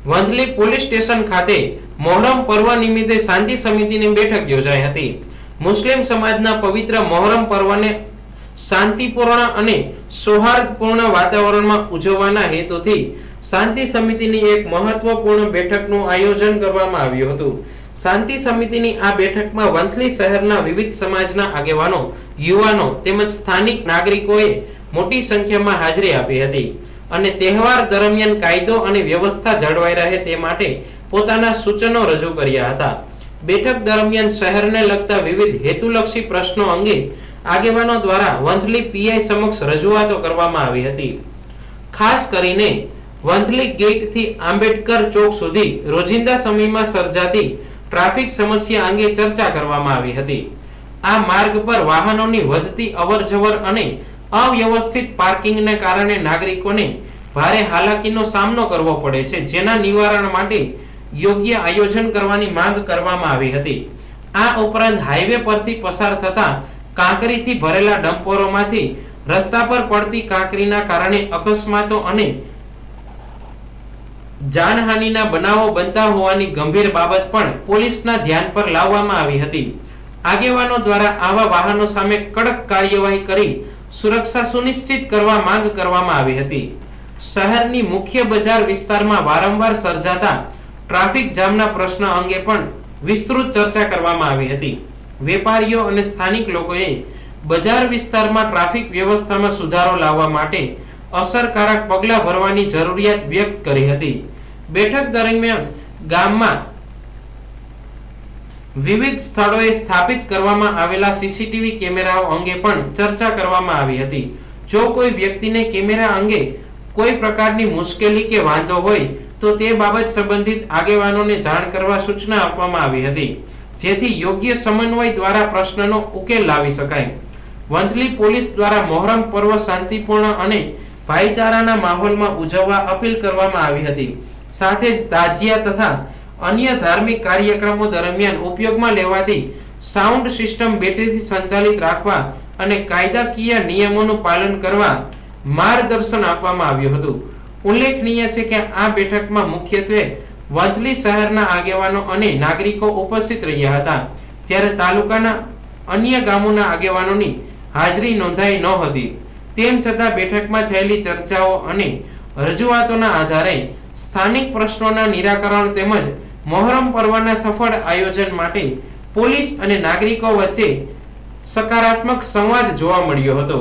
Vanthali police station ખાતે મોહરમ પર્વ નિમિત્તે શાંતિ સમિતિની બેઠક યોજાઈ હતી। મુસ્લિમ સમાજના પવિત્ર મોહરમ પર્વને શાંતિપૂર્ણ અને સૌહાર્દપૂર્ણ વાતાવરણમાં ઉજવવાના હેતુથી શાંતિ સમિતિની એક મહત્વપૂર્ણ બેઠકનું આયોજન કરવામાં આવ્યું હતું। શાંતિ સમિતિની આ બેઠકમાં વંથલી શહેરના વિવિધ સમાજના આગેવાનો, યુવાનો તેમજ સ્થાનિક નાગરિકોએ મોટી સંખ્યામાં હાજરી આપી હતી અને તહેવાર દરમિયાન કાયદો અને વ્યવસ્થા જળવાઈ રહે તે માટે પોતાના સૂચનો રજૂ કર્યા હતા। બેઠક દરમિયાન શહેરને લગતા વિવિધ હેતુલક્ષી પ્રશ્નો અંગે આગેવાનો દ્વારા વંથલી પીઆઈ સમક્ષ રજૂઆતો કરવામાં આવી હતી। ખાસ કરીને વંથલી ગેટથી આંબેડકર ચોક સુધી રોજિંદા સમયમાં સર્જાતી ટ્રાફિક સમસ્યા અંગે ચર્ચા કરવામાં આવી હતી। આ માર્ગ પર વાહનોની વધતી અવરજવર અને અવ્યવસ્થિત પાર્કિંગને કારણે નાગરિકોને ભારે હાલાકીનો સામનો કરવો પડે છે, જેના નિવારણ માટે યોગ્ય આયોજન કરવાની માંગ કરવામાં આવી હતી। આ ઉપરાંત હાઈવે પરથી પસાર થતા કાંકરીથી ભરેલા ડમ્પરોમાંથી રસ્તા પર પડતી કાંકરીના કારણે અકસ્માતો અને જાનહાનિના બનાવો બનતા હોવાની ગંભીર બાબત પણ પોલીસના ધ્યાન પર લાવવામાં આવી હતી। આગેવાનો દ્વારા આવા વાહનો સામે કડક કાર્યવાહી કરી સુરક્ષા સુનિશ્ચિત કરવા માંગ કરવામાં આવી હતી। શહેરની મુખ્ય બજાર વિસ્તારમાં વારંવાર સર્જાતા ટ્રાફિક જામના પ્રશ્ન અંગે પણ વિસ્તૃત ચર્ચા કરવામાં આવી હતી। વેપારીઓ અને સ્થાનિક લોકોએ બજાર વિસ્તારમાં ટ્રાફિક વ્યવસ્થામાં સુધારો લાવવા માટે અસરકારક પગલાં ભરવાની જરૂરિયાત વ્યક્ત કરી હતી। બેઠક દરમિયાન ગામમાં વિવિધ સ્થળોએ સ્થાપિત કરવામાં આવેલા સીસીટીવી કેમેરાઓ અંગે પણ ચર્ચા કરવામાં આવી હતી। જો કોઈ વ્યક્તિને કેમેરા અંગે કોઈ પ્રકારની મુશ્કેલી કે વાંધો હોય તો તે બાબત સંબંધિત આગેવાનોને જાણ કરવા સૂચના આપવામાં આવી હતી, જેથી યોગ્ય સમન્વય દ્વારા પ્રશ્નનો ઉકેલ લાવી શકાય। વંથલી પોલીસ દ્વારા મોહરમ પર્વ શાંતિપૂર્ણ અને ભાઈચારાના માહોલમાં ઉજવવા અપીલ કરવામાં આવી હતી। સાથે જ તાજિયા તથા અન્ય ધાર્મિક કાર્યક્રમો દરમિયાન ઉપયોગમાં લેવાતી સાઉન્ડ સિસ્ટમ બેટરીથી સંચાલિત રાખવા અને કાયદાકીય નિયમોનું પાલન કરવા માર્ગદર્શન આપવામાં આવ્યું હતું। ઉલ્લેખનીય છે કે આ બેઠકમાં મુખ્યત્વે વંથલી શહેરના આગેવાનો અને નાગરિકો ઉપસ્થિત રહ્યા હતા, જ્યારે તાલુકાના અન્ય ગામોના આગેવાનોની હાજરી નોંધાઈ ન હતી। તેમ છતાં બેઠકમાં થયેલી ચર્ચાઓ અને રજૂઆતોના આધારે સ્થાનિક પ્રશ્નોના નિરાકરણ તેમજ મોહરમ પર્વના સફળ આયોજન માટે પોલીસ અને નાગરિકો વચ્ચે સકારાત્મક સંવાદ જોવા મળ્યો હતો।